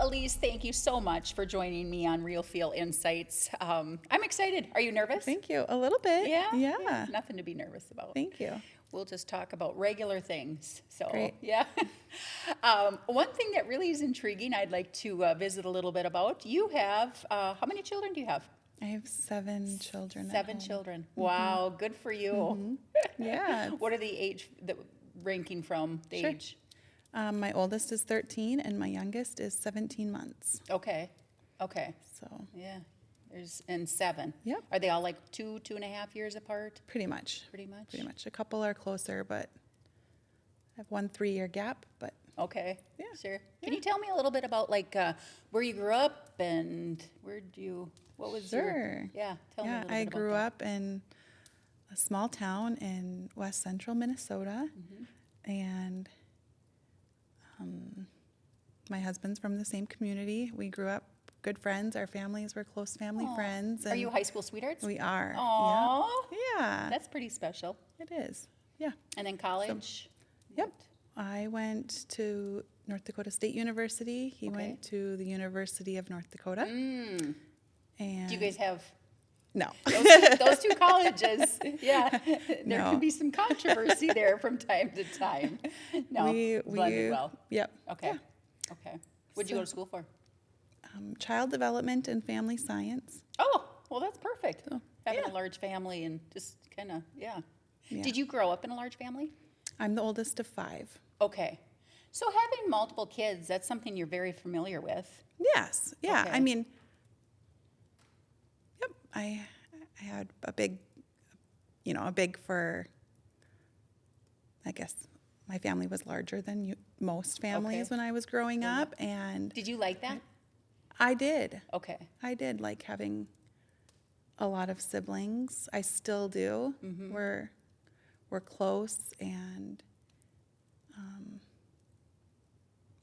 Elise, thank you so much for joining me on Real Feel Insights. I'm excited. Are you nervous? Thank you. A little bit. Yeah? Yeah. Nothing to be nervous about. Thank you. We'll just talk about regular things. So, Great. yeah. One thing that really is intriguing, I'd like to visit a little bit about. You have, how many children do you have? I have 7 children. at 7 home. children. Wow, good for you. Yeah. What are the age, ranking from the Sure. age? My oldest is 13 and my youngest is 17 months. Okay. So Yeah. And 7. Yep. Are they all like 2.5 years apart? pretty much. Pretty much. Pretty much. A couple are closer, but I have 1 3-year gap. But Okay. Yeah. Sure. Can you tell me a little bit about like where you grew up and what was your? Sure. Yeah. Tell me a yeah, little I bit grew about up in a small town in west central Minnesota, and my husband's from the same community. We grew up good friends. Our families were close family Aw. friends. Are you high school sweethearts? We are. Aww. Yeah. Yeah. That's pretty special. It is. Yeah. And then college? Yep. I went to North Dakota State University. He Okay. went to the University of North Dakota. Mm. And Do you guys have no. those two colleges? Yeah. There No. can be some controversy there from time to time. No. Blended well. Yep. Okay. Yeah. Okay. What did you go to school for? Child development and family science. Oh, well, that's perfect. So, Having yeah. a large family and just kind of, yeah. Yeah. Did you grow up in a large family? I'm the oldest of 5. Okay. So having multiple kids, that's something you're very familiar with. Yes. Yeah. Okay. I mean, yep. I had a big for, I guess, my family was larger than most families Okay. when I was growing up. And Did you like that? I did. Okay. I did like having a lot of siblings. I still do. Mm-hmm. We're close, and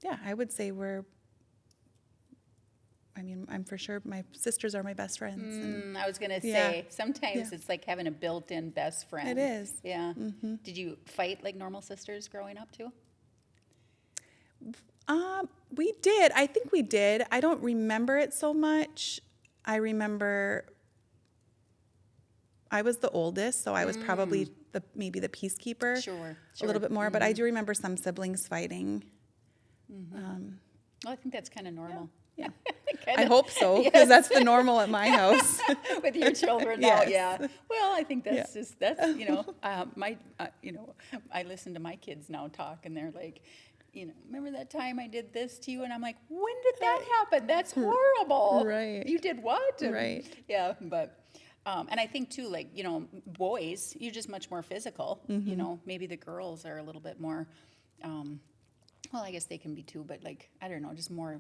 yeah, I would say I'm for sure, my sisters are my best friends. And I was going to Yeah. say, sometimes Yeah. it's like having a built-in best friend. It is. Yeah. Did you fight like normal sisters growing up too? We did. I think we did. I don't remember it so much. I remember I was the oldest, so I was probably maybe the peacekeeper. Sure. A little bit more, but I do remember some siblings fighting. Well, I think that's kind of normal. Yeah. Kinda- I hope so, because that's the normal at my house. With your children now, Yes. yeah. Well, I think that's Yeah. just, I listen to my kids now talk, and they're like, remember that time I did this to you? And I'm like, when did that happen? That's horrible. Right. You did what? And, Right. Yeah, but, and I think too, like, boys, you're just much more physical. Maybe the girls are a little bit more, well, I guess they can be too, but like, I don't know, just more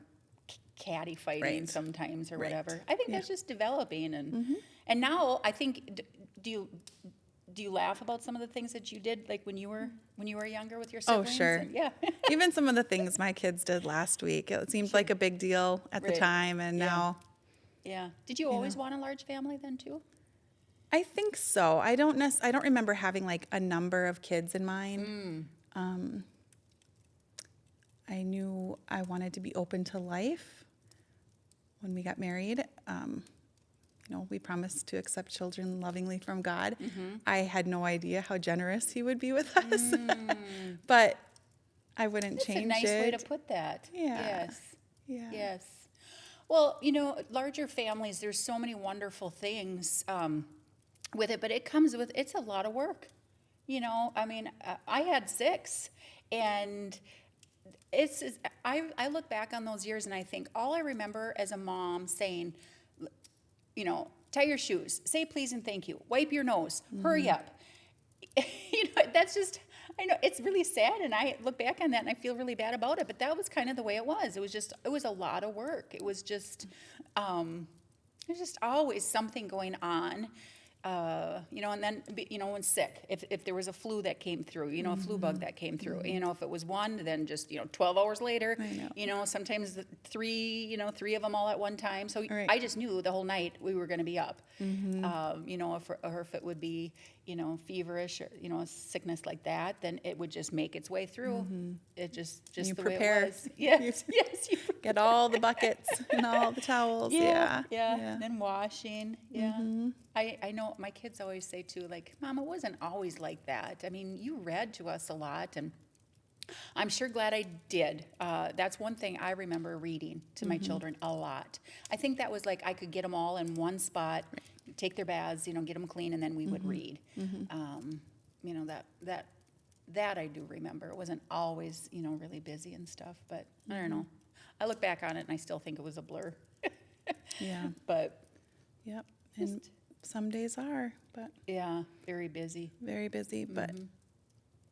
catty fighting Right. sometimes or Right. whatever. I think Yeah. that's just developing, and now I think, do you laugh about some of the things that you did, like when you were younger with your Oh, siblings? sure. And- yeah. Even some of the things my kids did last week, it seemed like a big deal at the Right. time, and Yeah. now Yeah. Did you always want a large family then too? I think so. I don't remember having like a number of kids in mind. I knew I wanted to be open to life when we got married. We promised to accept children lovingly from God. I had no idea how generous He would be with us, but I wouldn't That's change a nice it. way to put that. Yeah. Yes. Yeah. Yes. Well, larger families, there's so many wonderful things with it, but it's a lot of work. I had 6, and I look back on those years and I think all I remember as a mom saying, tie your shoes, say please and thank you, wipe your nose, hurry up. That's just, I know it's really sad, and I look back on that and I feel really bad about it, but that was kind of the way it was. It was a lot of work. It was just, there's just always something going on. And then, when sick, if there was a flu that came through, a flu bug that came through, if it was one, then just, 12 hours later, sometimes three of them all at one time. So Right. I just knew the whole night we were going to be up, or if it would be, feverish or, a sickness like that, then it would just make its way through. It just You the prepare. way it was. Yes, yes. You Get all the buckets and all the towels. Yeah. And then washing. Yeah. I know my kids always say too, like, Mom, it wasn't always like that. I mean, you read to us a lot, and I'm sure glad I did. That's one thing I remember reading to my children a lot. I think that was like I could get them all in one spot, take their baths, get them clean, and then we would read. That I do remember. It wasn't always, really busy and stuff, but I don't know. I look back on it and I still think it was a blur. Yeah. But Yep. And some days are, but yeah, very busy. very busy. But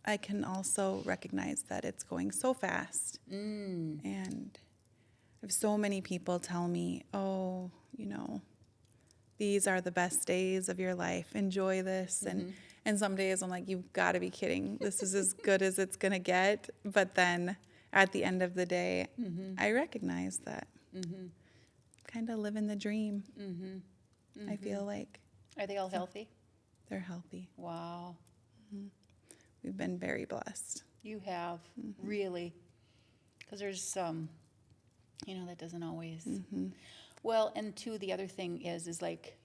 I can also recognize that it's going so fast. And I have so many people tell me, oh, these are the best days of your life. Enjoy this. And some days I'm like, you've got to be kidding. This is as good as it's going to get. But then at the end of the day, I recognize that. Kind of living the dream. I feel like. Are they all healthy? They're healthy. Wow. We've been very blessed. You have, really. Because there's some, that doesn't always. Well, and two, the other thing is like,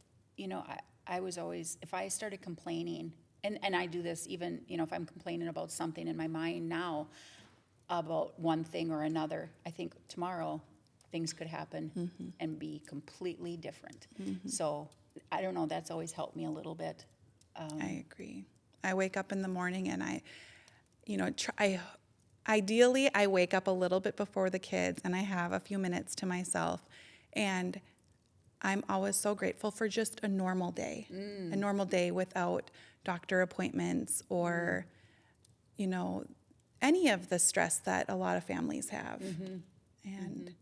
I was always, if I started complaining, and I do this even, if I'm complaining about something in my mind now about one thing or another, I think tomorrow things could happen and be completely different. So I don't know, that's always helped me a little bit. I agree. I wake up in the morning and ideally I wake up a little bit before the kids and I have a few minutes to myself, and I'm always so grateful for just a normal day without doctor appointments or, any of the stress that a lot of families have. And,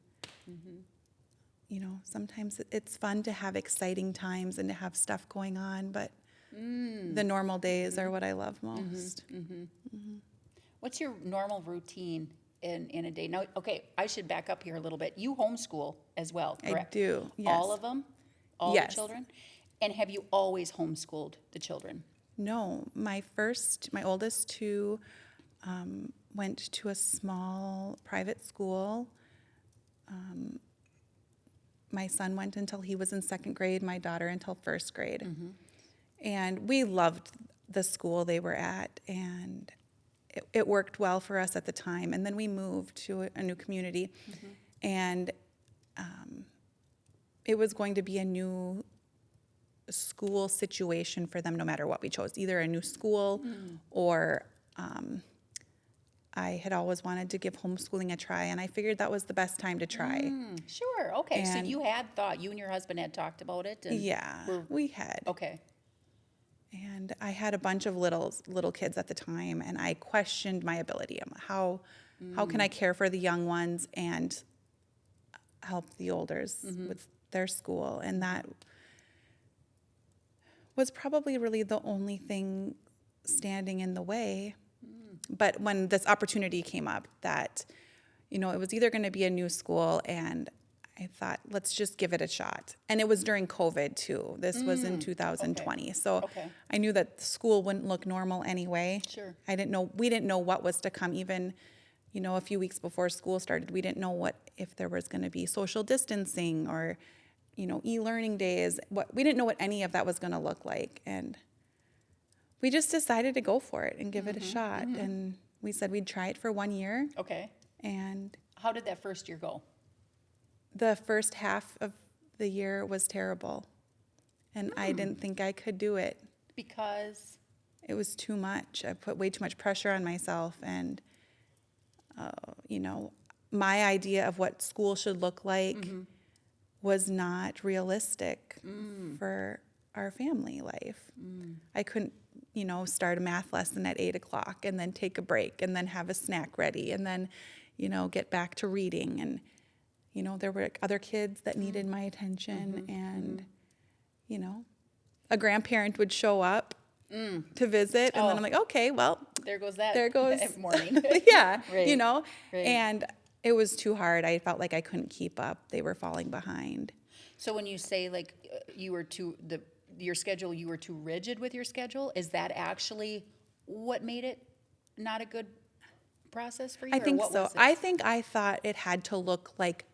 sometimes it's fun to have exciting times and to have stuff going on, but the normal days are what I love most. What's your normal routine in a day? Now, okay, I should back up here a little bit. You homeschool as well, correct? I do, yes. All of them? All Yes. the children? And have you always homeschooled the children? No, my oldest two went to a small private school. My son went until he was in second grade, my daughter until first grade. And we loved the school they were at, and it worked well for us at the time. And then we moved to a new community, and it was going to be a new school situation for them no matter what we chose, either a new school or I had always wanted to give homeschooling a try, and I figured that was the best time to try. Sure, okay. So And- you had thought, you and your husband had talked about it? And Yeah, we had. Okay. And I had a bunch of little kids at the time, and I questioned my ability. How can I care for the young ones and help the olders with their school? And that was probably really the only thing standing in the way. But when this opportunity came up that, it was either going to be a new school, and I thought, let's just give it a shot. And it was during COVID too. This was in 2020. So Okay. I knew that the school wouldn't look normal anyway. Sure. We didn't know what was to come. Even, a few weeks before school started, we didn't know if there was going to be social distancing or, e-learning days. We didn't know what any of that was going to look like. And we just decided to go for it and give it a shot. And we said we'd try it for 1 year. Okay. And How did that first year go? the first half of the year was terrible. And I didn't think I could do it. Because, It was too much. I put way too much pressure on myself. And, my idea of what school should look like was not realistic for our family life. I couldn't, start a math lesson at 8 o'clock and then take a break and then have a snack ready and then, get back to reading. And, there were other kids that needed my attention. And, a grandparent would show up to visit. And then I'm like, okay, well, there goes that there goes morning. yeah, Right. Right. And it was too hard. I felt like I couldn't keep up. They were falling behind. So when you say like you were your schedule, you were too rigid with your schedule? Is that actually what made it not a good process for you? I or think what so. was it? I thought it had to look like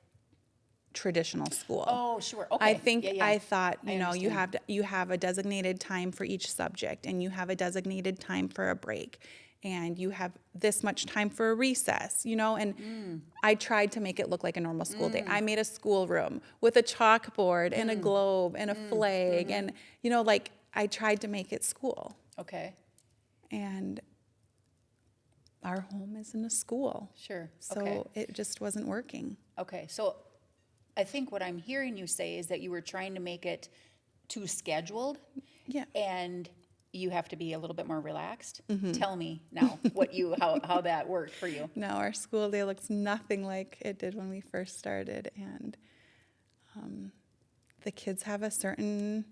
traditional school. Oh, sure. Okay. I think Yeah, yeah. I thought, I you understand. have a designated time for each subject, and you have a designated time for a break, and you have this much time for a recess, and I tried to make it look like a normal school day. I made a schoolroom with a chalkboard and a globe and a flag, and like I tried to make it school. Okay. And our home isn't a school. Sure. So Okay. it just wasn't working. Okay. So I think what I'm hearing you say is that you were trying to make it too scheduled. Yeah. And you have to be a little bit more relaxed. Tell me now how that worked for you. Now our school day looks nothing like it did when we first started, and the kids have a certain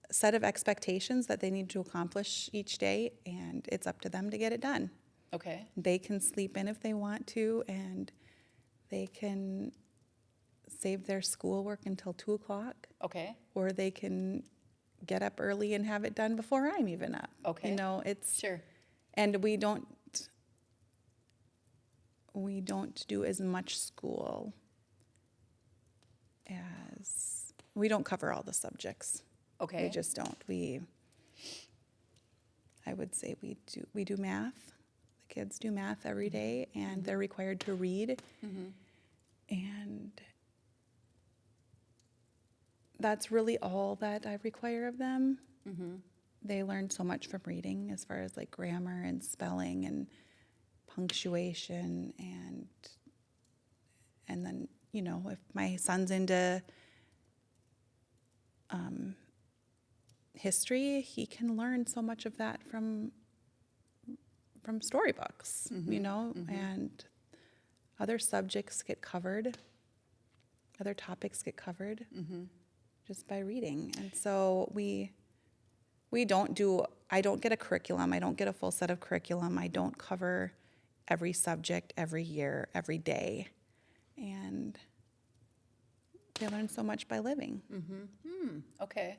set of expectations that they need to accomplish each day, and it's up to them to get it done. Okay. They can sleep in if they want to, and they can save their schoolwork until 2 o'clock, Okay. or they can get up early and have it done before I'm even up. Okay. It's Sure. and we don't do as much school as we don't cover all the subjects. Okay. We just don't. I would say we do math. The kids do math every day, and they're required to read. And that's really all that I require of them. They learn so much from reading, as far as like grammar and spelling and punctuation, and then if my son's into history, he can learn so much of that from storybooks, and other subjects get covered, other topics get covered just by reading. And so I don't get a curriculum. I don't get a full set of curriculum. I don't cover every subject every year, every day. And they learn so much by living. Okay.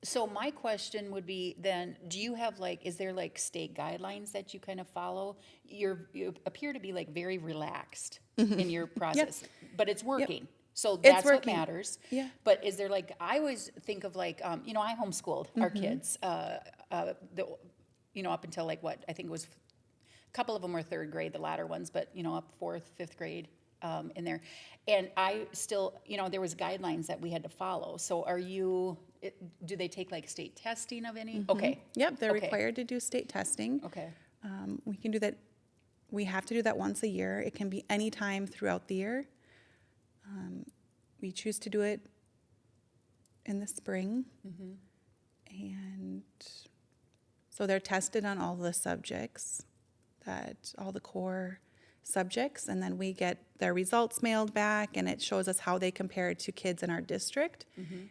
So my question would be then, do you have is there state guidelines that you kind of follow? You appear to be very relaxed in your process, but it's working. So that's what working. matters. Yeah. But is there I always think of I homeschooled our kids, up until I think it was a couple of them were third grade, the latter ones, but up fourth, fifth grade. In there, and I still, there was guidelines that we had to follow. So do they take state testing of any? Okay. Yep, they're Okay. required to do state testing. Okay. We can do that. We have to do that once a year. It can be any time throughout the year. We choose to do it in the spring. And so they're tested on all the subjects, all the core subjects, and then we get their results mailed back, and it shows us how they compare to kids in our district,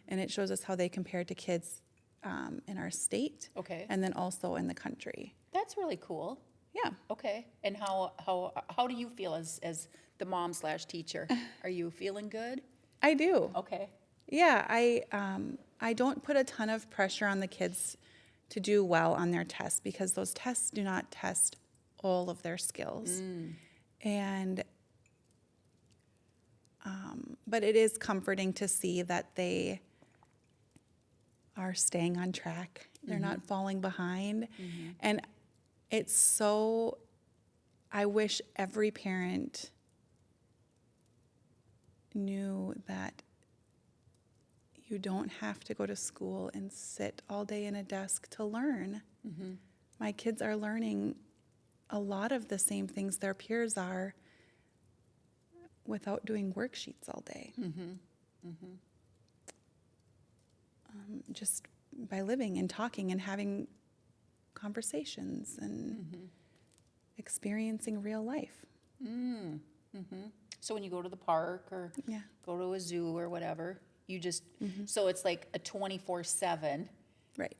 and it shows us how they compare to kids in our state, Okay. and then also in the country. That's really cool. Yeah. Okay. And how do you feel as the mom/teacher? Are you feeling good? I do. Okay. Yeah, I don't put a ton of pressure on the kids to do well on their tests, because those tests do not test all of their skills. And but it is comforting to see that they are staying on track. They're not falling behind. And it's so, I wish every parent knew that you don't have to go to school and sit all day in a desk to learn. My kids are learning a lot of the same things their peers are without doing worksheets all day. Just by living and talking and having conversations and experiencing real life. So when you go to the park or Yeah. go to a zoo or whatever, you just, so it's like a 24/7 Right.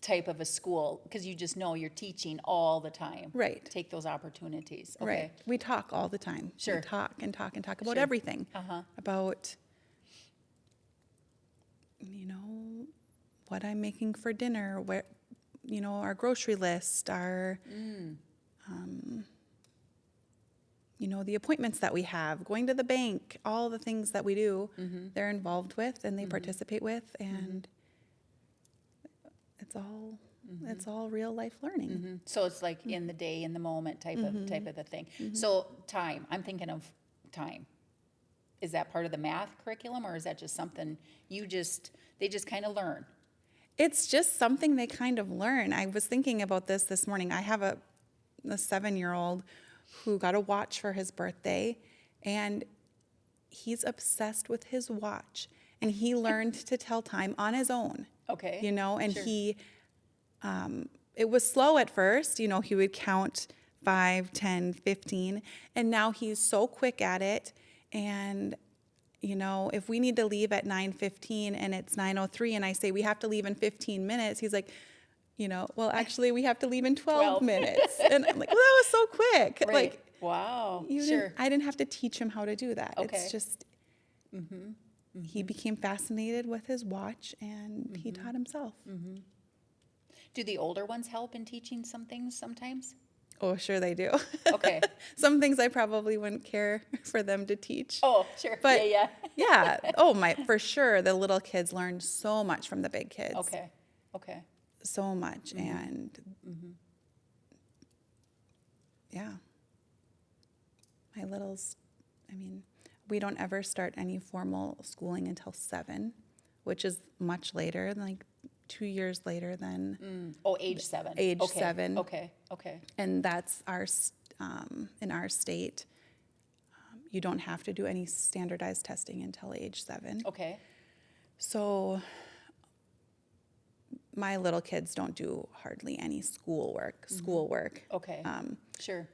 type of a school, because you just know you're teaching all the time. Right. Take those opportunities. Okay. Right. We talk all the time. Sure. We talk and talk and talk about Sure. everything. About you know, what I'm making for dinner, where, you know, our grocery list, our, you know, the appointments that we have, going to the bank, all the things that we do, they're involved with and they participate with, and it's all real life learning. So it's like in the day, in the moment type of the thing. So time, I'm thinking of time. Is that part of the math curriculum, or is that just something they just kind of learn? It's just something they kind of learn. I was thinking about this morning. I have a 7-year-old who got a watch for his birthday, and he's obsessed with his watch, and he learned to tell time on his own. Okay. You know, and Sure. he, it was slow at first, you know, he would count 5, 10, 15, and now he's so quick at it. And, you know, if we need to leave at 9:15 and it's 9:03 and I say we have to leave in 15 minutes, he's like, you know, well, actually we have to leave in 12 minutes. And I'm like, well, that was so quick. Right. Like, wow. sure. I didn't have to teach him how to do that. Okay. It's just, he became fascinated with his watch, and he taught himself. Do the older ones help in teaching some things sometimes? Oh, sure they do. Okay. Some things I probably wouldn't care for them to teach. Oh, sure. But yeah. yeah. Oh, for sure. The little kids learn so much from the big kids. Okay. So much. And yeah. My littles, I mean, we don't ever start any formal schooling until 7, which is much later, like 2 years later than. Oh, age 7. Age Okay. 7. Okay. And that's in our state, you don't have to do any standardized testing until age 7. Okay. So my little kids don't do hardly any schoolwork. Okay. Sure.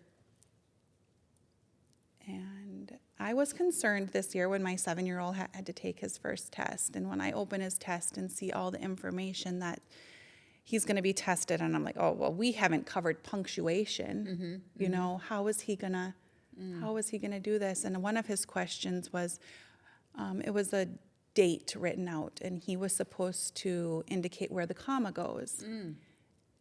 And I was concerned this year when my 7-year-old had to take his first test. And when I open his test and see all the information that he's going to be tested, and I'm like, oh, well, we haven't covered punctuation. You know, how is he going to do this? And one of his questions was, it was a date written out, and he was supposed to indicate where the comma goes.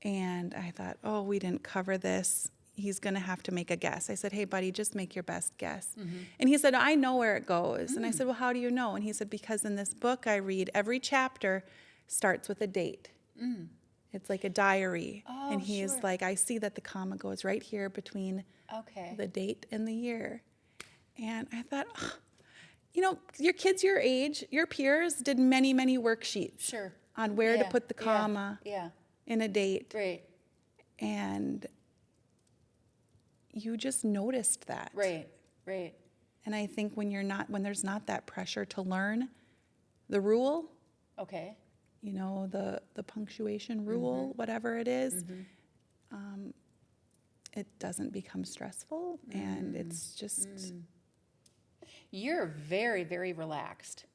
And I thought, oh, we didn't cover this. He's going to have to make a guess. I said, hey, buddy, just make your best guess. And he said, I know where it goes. And I said, well, how do you know? And he said, because in this book I read, every chapter starts with a date. It's like a diary. Oh, and he is sure. like, I see that the comma goes right here between the date and the year. And I thought, oh, you know, your kids your age, your peers did many, many worksheets on where to put the comma in a date. Right. And you just noticed that. Right. And I think when there's not that pressure to learn the rule, Okay. you know, the punctuation rule, whatever it is, it doesn't become stressful, and it's just. You're very, very relaxed.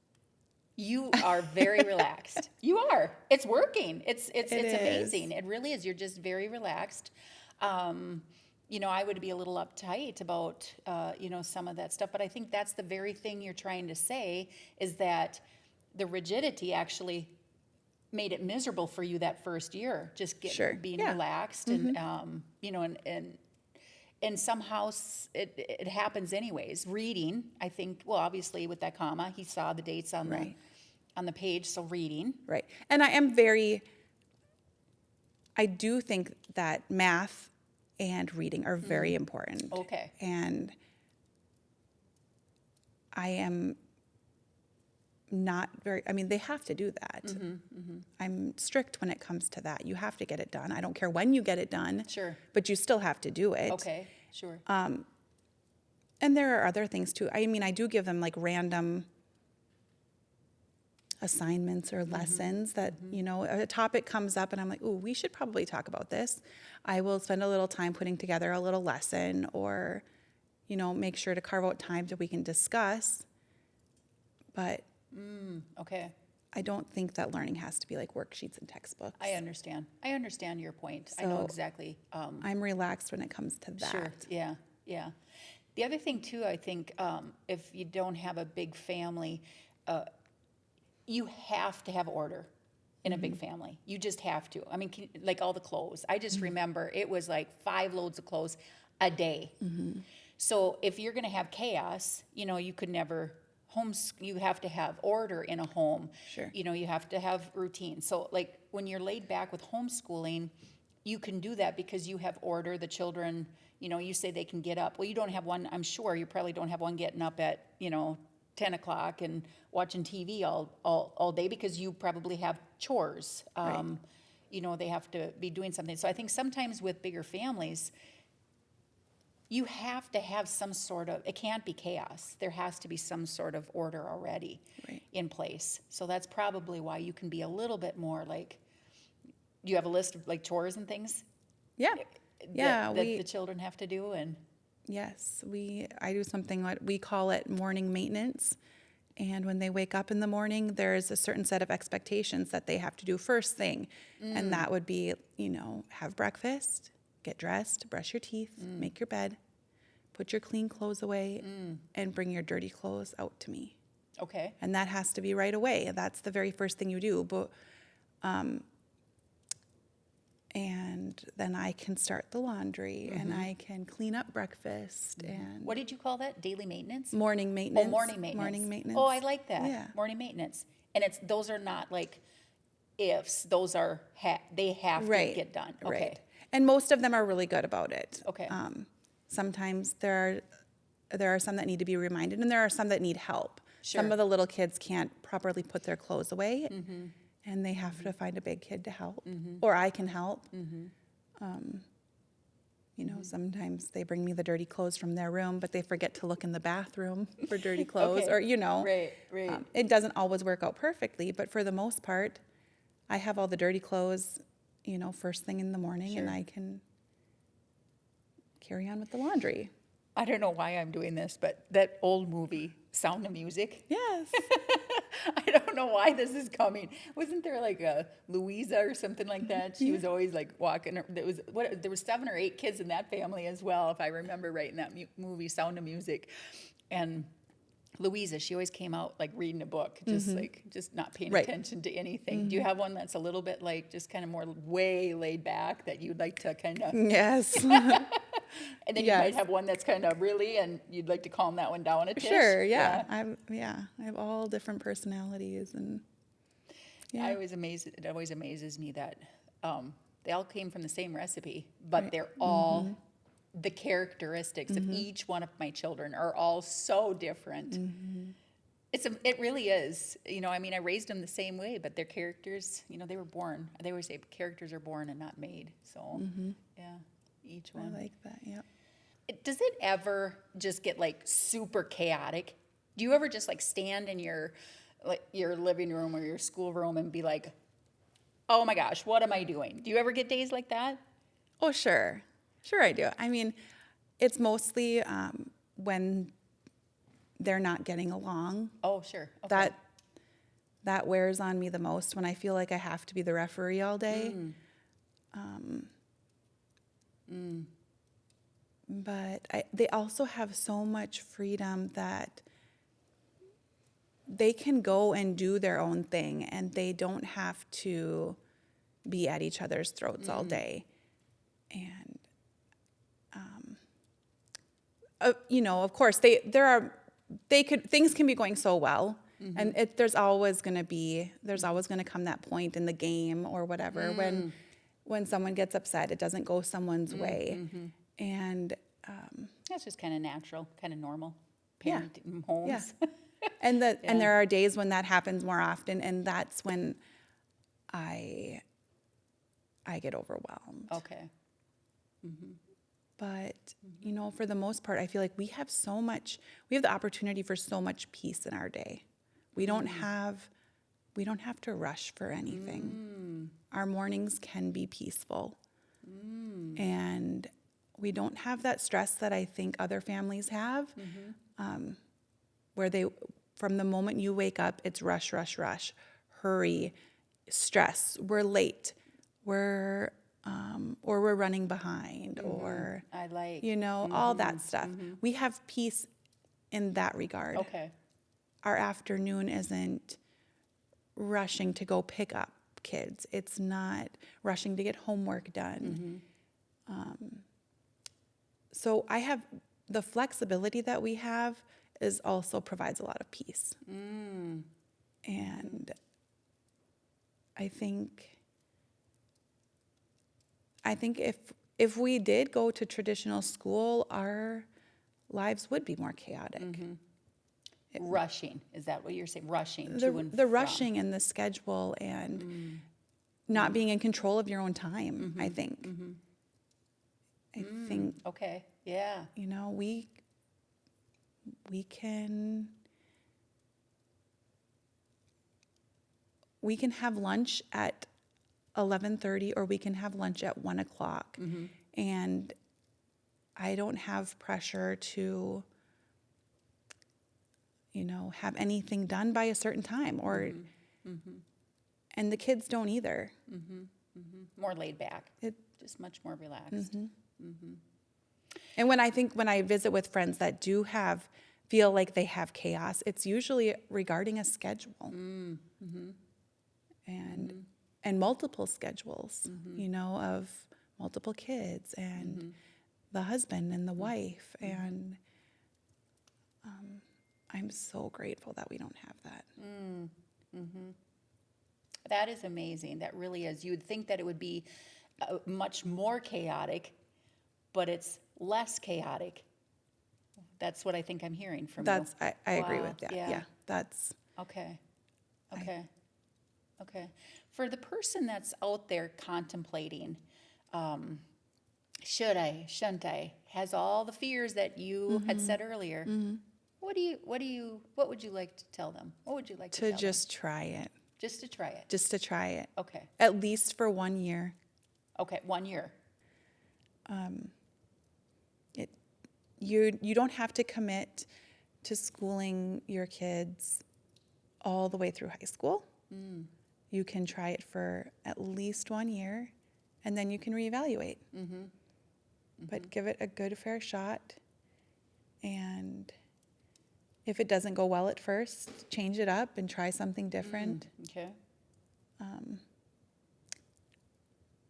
You are very relaxed. You are. It's working. It's amazing. It really is. You're just very relaxed. You know, I would be a little uptight about, you know, some of that stuff, but I think that's the very thing you're trying to say, is that the rigidity actually made it miserable for you that first year, just being relaxed and, you know, and somehow it happens anyways. Reading, I think, well, obviously with that comma, he saw the dates on the page, so reading. Right. And I do think that math and reading are very important. Okay. And I am not they have to do that. I'm strict when it comes to that. You have to get it done. I don't care when you get it done. Sure. But you still have to do it. Okay, sure. And there are other things too. I mean, I do give them like random assignments or lessons that, you know, a topic comes up and I'm like, ooh, we should probably talk about this. I will spend a little time putting together a little lesson, or, you know, make sure to carve out time that we can discuss. But Okay. I don't think that learning has to be like worksheets and textbooks. I understand. I understand your point. I know So, exactly. I'm relaxed when it comes to that. Sure. Yeah. The other thing too, I think, if you don't have a big family, you have to have order in a big family. You just have to. I mean, like all the clothes. I just remember it was like 5 loads of clothes a day. So if you're going to have chaos, you could never you have to have order in a home. Sure. You have to have routine. So like when you're laid back with homeschooling, you can do that because you have order. The children, you say they can get up. Well, you don't have one, I'm sure you probably don't have one getting up at, 10 o'clock and watching TV all day because you probably have chores. Right. They have to be doing something. So I think sometimes with bigger families, you have to have some sort of, it can't be chaos. There has to be some sort of order already in place. So that's probably why you can be a little bit more like, do you have a list of like chores and things? Yeah. That the children have to do? And yes, I do something what we call it morning maintenance. And when they wake up in the morning, there's a certain set of expectations that they have to do first thing. And that would be, have breakfast, get dressed, brush your teeth, make your bed, put your clean clothes away, and bring your dirty clothes out to me. Okay. And that has to be right away. That's the very first thing you do. But and then I can start the laundry and I can clean up breakfast and What did you call that? Daily maintenance? morning maintenance. Oh, morning maintenance. Morning maintenance. Oh, I like that. Yeah. Morning maintenance. And those are not like ifs. Those are, they have to get done. Okay. Right. And most of them are really good about it. Okay. Sometimes there are some that need to be reminded and there are some that need help. Sure. Some of the little kids can't properly put their clothes away. And they have to find a big kid to help, or I can help. Sometimes they bring me the dirty clothes from their room, but they forget to look in the bathroom for dirty clothes, Okay. or Right. it doesn't always work out perfectly, but for the most part, I have all the dirty clothes, first thing in the morning, and I can carry on with the laundry. I don't know why I'm doing this, but that old movie, Sound of Music. Yes. I don't know why this is coming. Wasn't there like a Louisa or something like that? She was always like walking. There was 7 or 8 kids in that family as well, if I remember right, in that movie, Sound of Music. And Louisa, she always came out like reading a book, just not paying attention to anything. Do you have one that's a little bit like just kind of more way laid back that you'd like to kind of? Yes. And then you might have one that's kind of really, and you'd like to calm that one down a tish. Sure, yeah. I have all different personalities, and It always amazes me that they all came from the same recipe, but they're all, the characteristics of each one of my children are all so different. It really is. I raised them the same way, but their characters, they were born. They always say characters are born and not made. So, yeah. Each one. I like that, yep. Does it ever just get like super chaotic? Do you ever just like stand in your living room or your schoolroom and be like, oh my gosh, what am I doing? Do you ever get days like that? Oh, sure. Sure I do. I mean, it's mostly when they're not getting along. Oh, sure. Okay. That wears on me the most when I feel like I have to be the referee all day. But they also have so much freedom that they can go and do their own thing, and they don't have to be at each other's throats all day. And, of course, things can be going so well, and there's always going to come that point in the game or whatever when someone gets upset, it doesn't go someone's way. And that's just kind of natural, kind of normal parenting homes. Yeah. And there are days when that happens more often, and that's when I get overwhelmed. Okay. But for the most part, I feel like we have the opportunity for so much peace in our day. We don't have to rush for anything. Our mornings can be peaceful. And we don't have that stress that I think other families have, where from the moment you wake up, it's rush, rush, rush, hurry, stress, we're late, or we're running behind, or I like, all that stuff. We have peace in that regard. Okay. Our afternoon isn't rushing to go pick up kids. It's not rushing to get homework done. So I have the flexibility that we have is also provides a lot of peace. And I think if we did go to traditional school, our lives would be more chaotic. Rushing, is that what you're saying? Rushing to and The from. rushing and the schedule and not being in control of your own time, I think. I think, Okay, yeah. you know, we can have lunch at 11:30 or we can have lunch at 1 o'clock. And I don't have pressure to, you know, have anything done by a certain time or, and the kids don't either. More laid back, just much more relaxed. And when I visit with friends that do feel like they have chaos, it's usually regarding a schedule. And multiple schedules, you know, of multiple kids and the husband and the wife. And I'm so grateful that we don't have that. That is amazing. That really is. You would think that it would be much more chaotic, but it's less chaotic. That's what I think I'm hearing from you. I agree with that. Yeah. Yeah, that's Okay. Okay. For the person that's out there contemplating, should I, shouldn't I, has all the fears that you had said earlier, what would you like to tell them? What would you like to tell them? just try it. Just to try it. Just to try it. Okay. At least for 1 year. Okay, 1 year. You don't have to commit to schooling your kids all the way through high school. You can try it for at least 1 year, and then you can reevaluate. But give it a good, fair shot. And if it doesn't go well at first, change it up and try something different. Okay.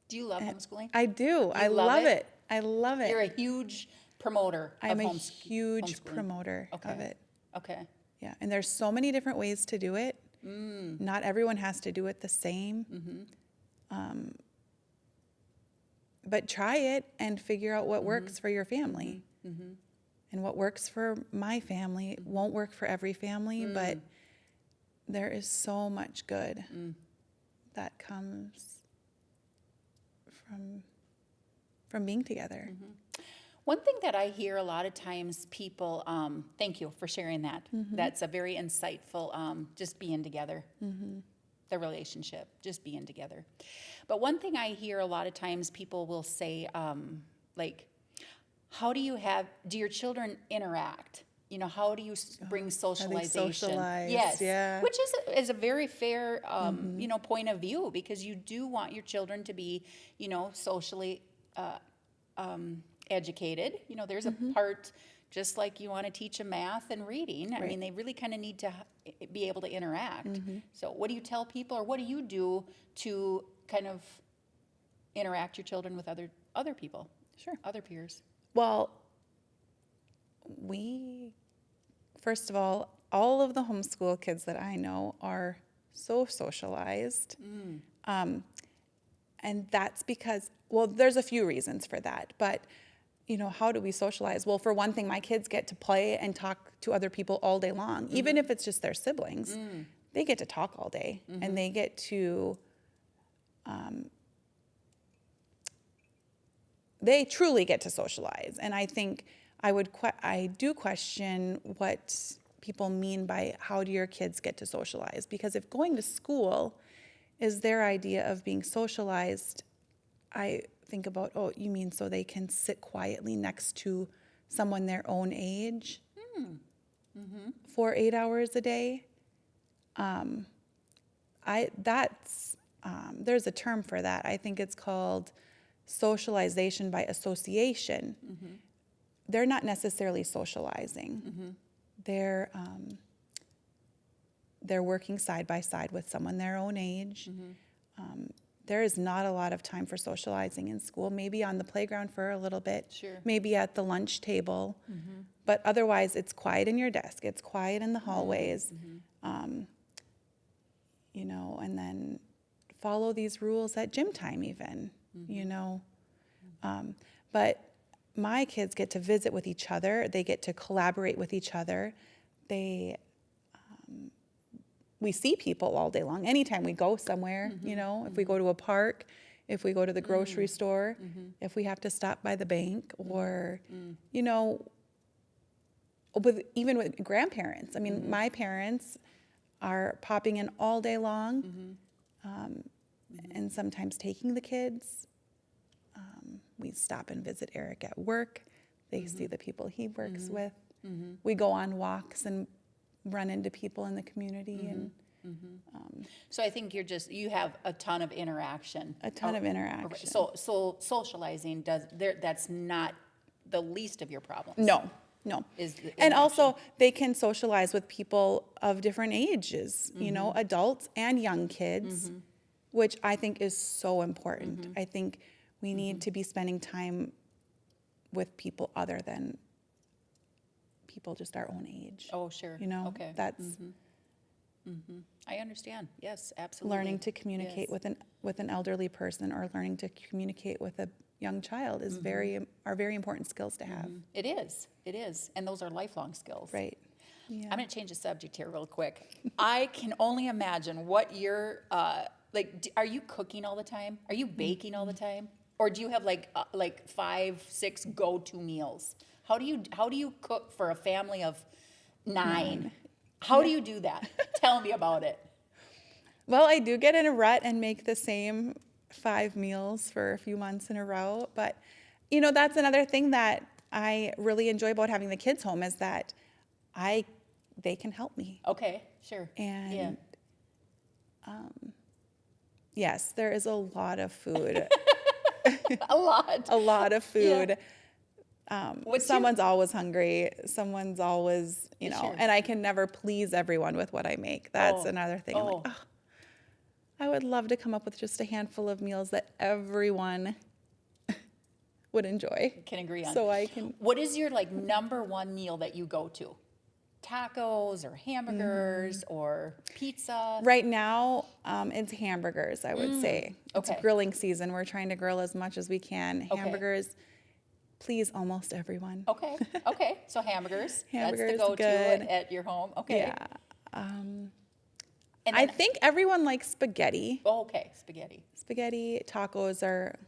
Do you love homeschooling? I do. I love love it? it. I love it. You're a huge promoter I'm of a huge homeschooling. promoter of Okay. it. Okay. Yeah, and there's so many different ways to do it. Not everyone has to do it the same. But try it and figure out what works for your family. And what works for my family won't work for every family, but there is so much good that comes from being together. One thing that I hear a lot of times people, thank you for sharing that. That's a very insightful, just being together, the relationship, just being together. But one thing I hear a lot of times people will say, like, how do your children interact? You know, how do you bring socialization? socialize? Yes, Yeah. which is a very fair, you know, point of view, because you do want your children to be, you know, socially educated. You know, there's a part, just like you want to teach them math and reading. I mean, they really kind of need to be able to interact. So what do you tell people, or what do you do to kind of interact your children with other people? Sure. Other peers. Well, first of all of the homeschool kids that I know are so socialized. And that's because, well, there's a few reasons for that. But, you know, how do we socialize? Well, for one thing, my kids get to play and talk to other people all day long. Even if it's just their siblings, they get to talk all day. And they get to, they truly get to socialize. And I think I do question what people mean by how do your kids get to socialize? Because if going to school is their idea of being socialized, I think about, oh, you mean so they can sit quietly next to someone their own age for 8 hours a day? There's a term for that. I think it's called socialization by association. They're not necessarily socializing. they're working side by side with someone their own age. There is not a lot of time for socializing in school, maybe on the playground for a little bit, Sure. maybe at the lunch table, but otherwise it's quiet in your desk, it's quiet in the hallways, you know, and then follow these rules at gym time even, you know. But my kids get to visit with each other, they get to collaborate with each other, we see people all day long. Anytime we go somewhere, you know, if we go to a park, if we go to the grocery store, if we have to stop by the bank, or, you know, even with grandparents. I mean, my parents are popping in all day long, and sometimes taking the kids. We stop and visit Eric at work. They see the people he works with. We go on walks and run into people in the community, and So I think you have a ton of interaction. a ton of interaction. So socializing that's not the least of your problems. No. Is the And interaction. also, they can socialize with people of different ages, you know, adults and young kids, which I think is so important. I think we need to be spending time with people other than people just our own age. Oh, sure. You know, Okay. that's I understand. Yes, absolutely. learning to communicate Yes. with an elderly person, or learning to communicate with a young child is are very important skills to have. It is. And those are lifelong skills. Right. Yeah. I'm going to change the subject here real quick. I can only imagine what you're, are you cooking all the time? Are you baking all the time? Or do you have like 5, 6 go-to meals? How do you cook for a family of 9? How do you do that? Tell me about it. Well, I do get in a rut and make the same 5 meals for a few months in a row. But, you know, that's another thing that I really enjoy about having the kids home, is that they can help me. Okay, sure. And yes, there is a lot of food. A lot. A lot of food. What's Someone's always hungry. Someone's always, you know, Sure. and I can never please everyone with what I make. That's another thing. I'm like, oh, I would love to come up with just a handful of meals that everyone would enjoy. Can agree on. So I can. What is your number one meal that you go to? Tacos or hamburgers or pizza? Right now, it's hamburgers, I would say. It's Okay. grilling season. We're trying to grill as much as we can. Okay. Hamburgers, please almost everyone. Okay. So hamburgers. That's Hamburgers, the go-to good. at your home. Okay. Yeah. And I then, think everyone likes spaghetti. okay, spaghetti. Spaghetti, tacos are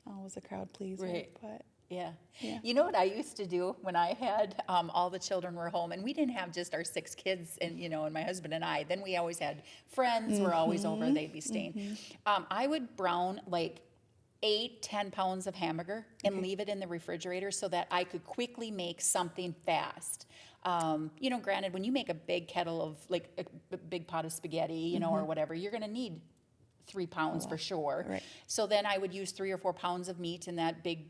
always a crowd pleaser. Right. But Yeah. Yeah. You know what I used to do when I had all the children were home, and we didn't have just our 6 kids and and my husband and I. Then we always had friends were always over. They'd be staying. I would brown 8-10 pounds of hamburger and leave it in the refrigerator so that I could quickly make something fast. Granted, when you make a big kettle of a big pot of spaghetti, or whatever, you're going to need 3 pounds for sure. Right. So then I would use 3 or 4 pounds of meat in that big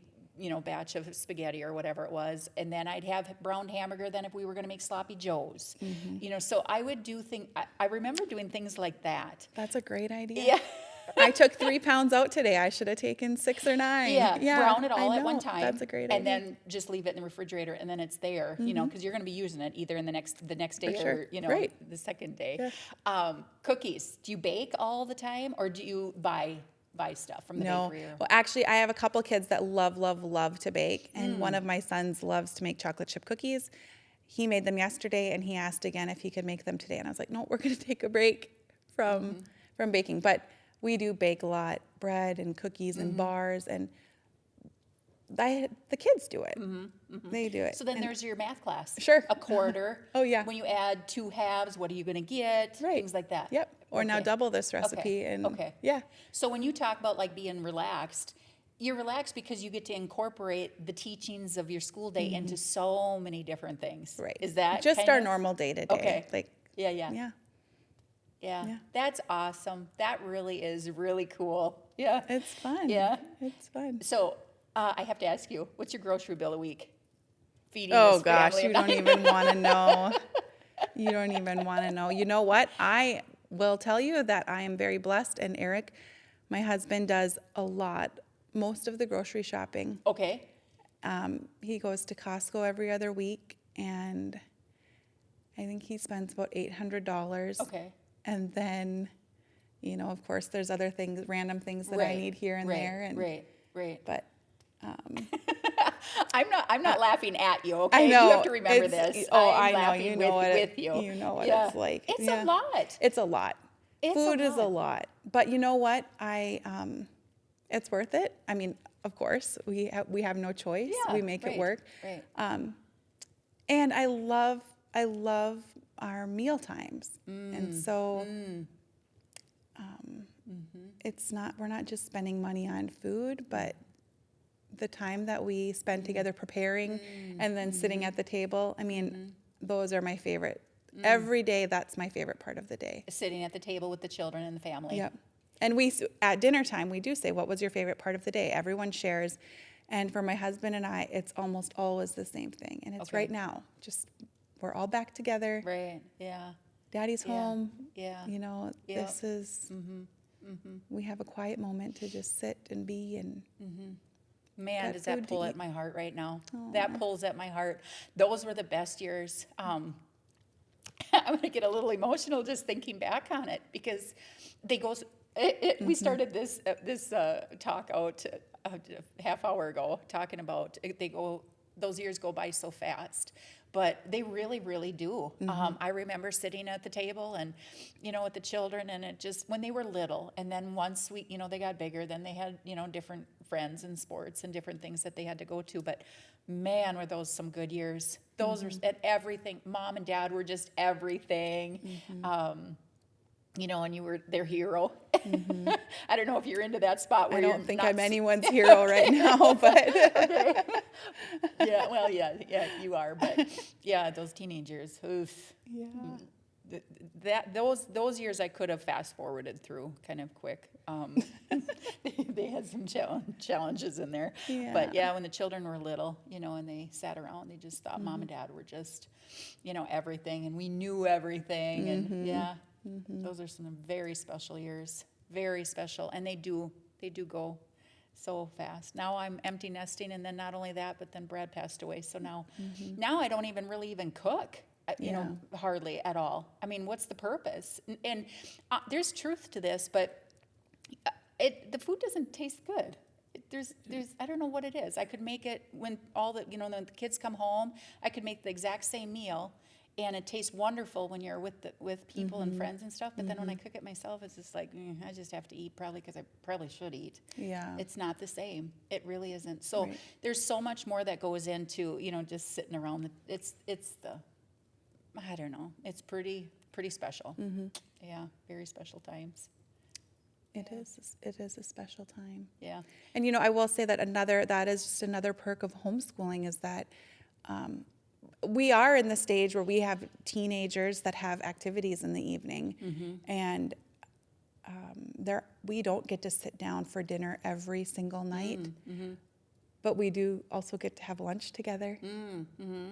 batch of spaghetti or whatever it was. And then I'd have browned hamburger then if we were going to make sloppy joes. So I would do I remember doing things like that. that's a great idea. Yeah. I took 3 pounds out today. I should have taken 6 or 9. Yeah, brown it I all at one know. time. That's a great and idea. then just leave it in the refrigerator, and then it's there, because you're going to be using it either in the next day sure. or Right. the second day. Yeah. Cookies. Do you bake all the time, or do you buy stuff from the No. bakery? Or? Well, actually, I have a couple kids that love to bake, and one of my sons loves to make chocolate chip cookies. He made them yesterday, and he asked again if he could make them today. And I was like, no, we're going to take a break from baking. But we do bake a lot, bread and cookies and bars, and the kids do it. They do it. So then there's your math class. Sure. A quarter. Oh, yeah. When you add 2 halves, what are you going to get? Right. Things like that. Yep. Or now Okay. double this recipe. And Okay. yeah. So when you talk about being relaxed, you're relaxed because you get to incorporate the teachings of your school day into so many different things. Right. Is that just kind our of- normal day to day? Okay. Like, Yeah. yeah. Yeah. That's awesome. That really is really cool. Yeah. It's fun. Yeah. It's fun. So I have to ask you, what's your grocery bill a week? Feeding Oh this gosh, family you of don't 9. even want to know. You don't even want to know. You know what? I will tell you that I am very blessed, and Eric, my husband, does most of the grocery shopping. Okay. He goes to Costco every other week, and I think he spends about $800. Okay. And then, of course, there's other things, random things that I need here and there. And, Right. But I'm not laughing at you, okay? I know. You have to remember this. I know. Laughing You know with you. You know what Yeah. it's like. It's a lot. It's a lot. Food is a lot. lot. But you know what? It's worth it. I mean, of course, we have no choice. Yeah, We make it work. Right. And I love our meal times. And so we're not just spending money on food, but the time that we spend together preparing and then sitting at the table, I mean, those are my favorite. Every day, that's my favorite part of the day. Sitting at the table with the children and the family. Yep. And at dinner time, we do say, what was your favorite part of the day? Everyone shares. And for my husband and I, it's almost always the same thing. And it's right now. Just, we're all back together. Right, yeah. Daddy's home. Yeah. This is, we have a quiet moment to just sit and be and. Man, does that pull at my heart right now. That pulls at my heart. Those were the best years. I'm going to get a little emotional just thinking back on it because we started this talk out a half hour ago talking about those years go by so fast, but they really, really do. I remember sitting at the table and, with the children, and it just, when they were little, and then once they got bigger, then they had, different friends and sports and different things that they had to go to. But man, were those some good years. Those were at everything. Mom and Dad were just everything. And you were their hero. I don't know if you're into that spot where I don't think I'm anyone's hero right now, but okay. Yeah, you are. But yeah, those teenagers, oof. Yeah. Those years I could have fast forwarded through kind of quick. They had some challenges in there. Yeah. But yeah, when the children were little, and they sat around, they just thought Mom and Dad were just, everything, and we knew everything, and those are some very special years, very special, and they do go so fast. Now I'm empty nesting, and then not only that, but then Brad passed away, so now I don't even cook. Hardly at all. I mean, what's the purpose? And there's truth to this, but the food doesn't taste good. There's I don't know what it is. I could make it when the kids come home. I could make the exact same meal, and it tastes wonderful when you're with people and friends and stuff. But then when I cook it myself, it's just like I just have to eat probably because I probably should eat. Yeah, it's not the same. It really isn't. So there's so much more that goes into just sitting around. It's the I don't know. It's pretty special. Yeah, very special times. It is a special time. Yeah. And I will say that is just another perk of homeschooling is that we are in the stage where we have teenagers that have activities in the evening, and we don't get to sit down for dinner every single night. But we do also get to have lunch together,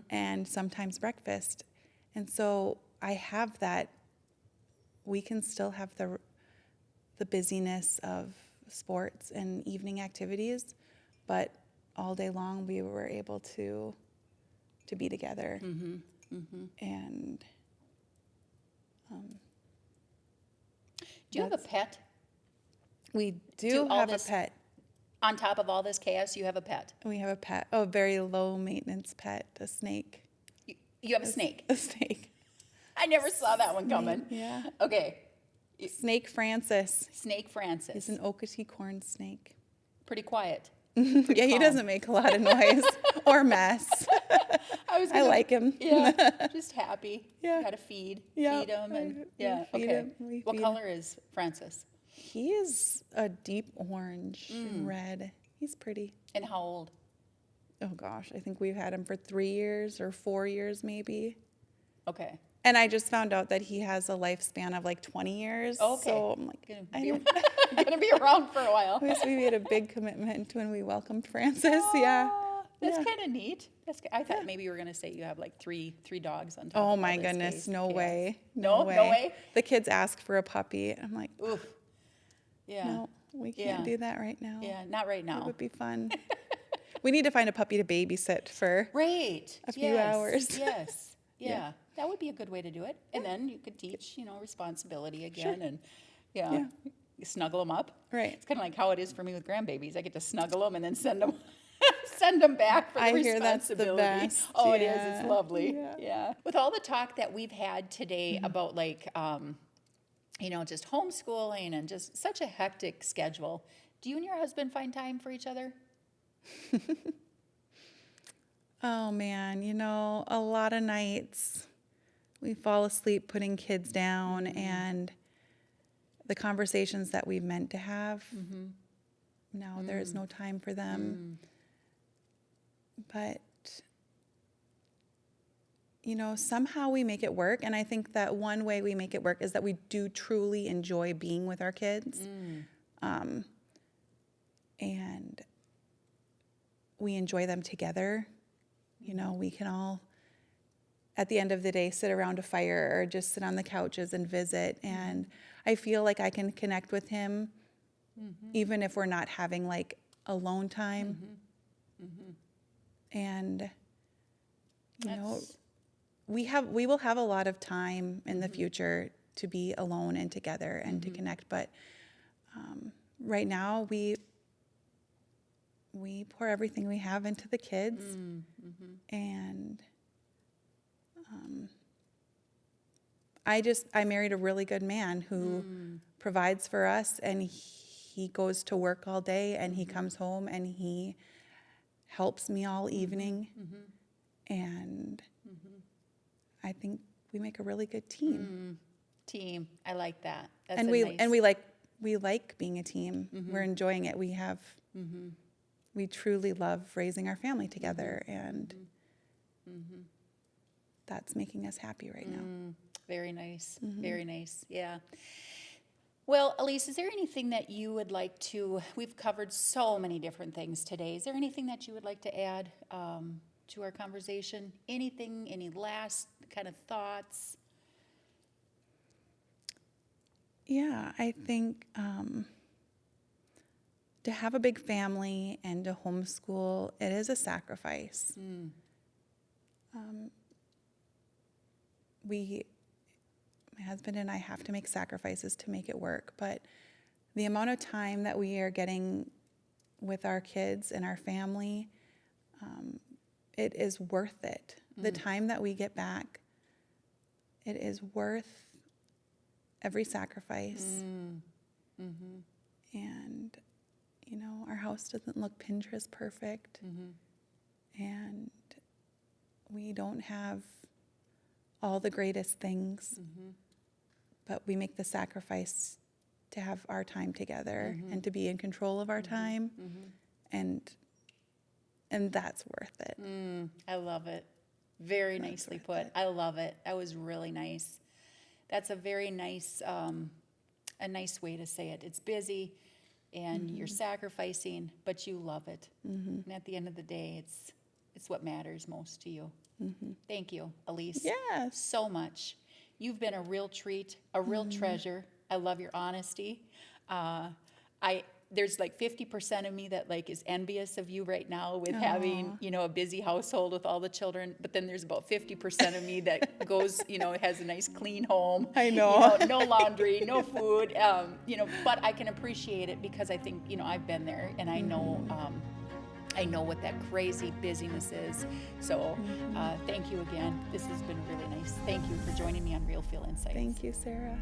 and sometimes breakfast. And so I have that. We can still have the busyness of sports and evening activities, but all day long we were able to be together. And do you have a pet? We do have a pet. On top of all this chaos, you have a pet. We have a pet. Oh, a very low maintenance pet, a snake. You have a snake? A snake. I never saw that one coming. Yeah. Okay. Snake Francis. Snake Francis. He's an Okatee corn snake. Pretty quiet. Yeah, he doesn't make a lot of noise or mess. I like him. Yeah, just happy. Yeah. Got to feed Yeah. him. And, What color is Francis? He is a deep orange and red. He's pretty. And how old? Oh, gosh. I think we've had him for 3 years or 4 years maybe. Okay. And I just found out that he has a lifespan of like 20 years. Okay. So I'm like, gonna be around for a while. We made a big commitment when we welcomed Francis. Yeah. That's Yeah. kind of neat. I thought maybe you were going to say you have like three dogs on top Oh of my all this goodness, space. no Chaos. way. No way? The kids ask for a puppy. I'm like, Oof. Yeah. no, we can't Yeah. do that right now. Yeah, not right It now. would be fun. We need to find a puppy to babysit for Right. a few hours. Yes. Yeah. Yeah. That would be a good way to do it. And then you could teach, responsibility again and Yeah. you snuggle them up. Right. It's kind of like how it is for me with grandbabies. I get to snuggle them and then send them send them back for the I hear that's the responsibility. best. Oh, it is. Yeah. It's lovely. Yeah. Yeah. With all the talk that we've had today about like just homeschooling and just such a hectic schedule, do you and your husband find time for each other? Oh man, a lot of nights we fall asleep putting kids down and the conversations that we meant to have, now there is no time for them. But, somehow we make it work. And I think that one way we make it work is that we do truly enjoy being with our kids. And we enjoy them together. We can all, at the end of the day, sit around a fire or just sit on the couches and visit. And I feel like I can connect with him even if we're not having like alone time. And, we will have a lot of time in the future to be alone and together and to connect. But right now we pour everything we have into the kids. And I married a really good man who provides for us, and he goes to work all day and he comes home and he helps me all evening. And I think we make a really good team. Team. I like that. That's And we like being a team. We're enjoying it. We truly love raising our family together, and that's making us happy right now. Very nice. Very nice. Yeah. Well, Elise, is there anything that you would like to, we've covered so many different things today. Is there anything that you would like to add to our conversation? Anything, any last kind of thoughts? Yeah, I think to have a big family and to homeschool, it is a sacrifice. My husband and I have to make sacrifices to make it work, but the amount of time that we are getting with our kids and our family, it is worth it. The time that we get back, it is worth every sacrifice. And, our house doesn't look Pinterest perfect. And we don't have all the greatest things, but we make the sacrifice to have our time together and to be in control of our time. And that's worth it. I love it. Very nicely put. I love it. That was really nice. That's a very nice, a nice way to say it. It's busy and you're sacrificing, but you love it. And at the end of the day, it's what matters most to you. Thank you, Elise. Yes. So much. You've been a real treat, a real treasure. I love your honesty. There's like 50% of me that like is envious of you right now with having, a busy household with all the children. But then there's about 50% of me that goes, has a nice clean home. I know. No laundry, no food, but I can appreciate it because I think, I've been there and I know what that crazy busyness is. So thank you again. This has been really nice. Thank you for joining me on Real Feel Insights. Thank you, Sarah.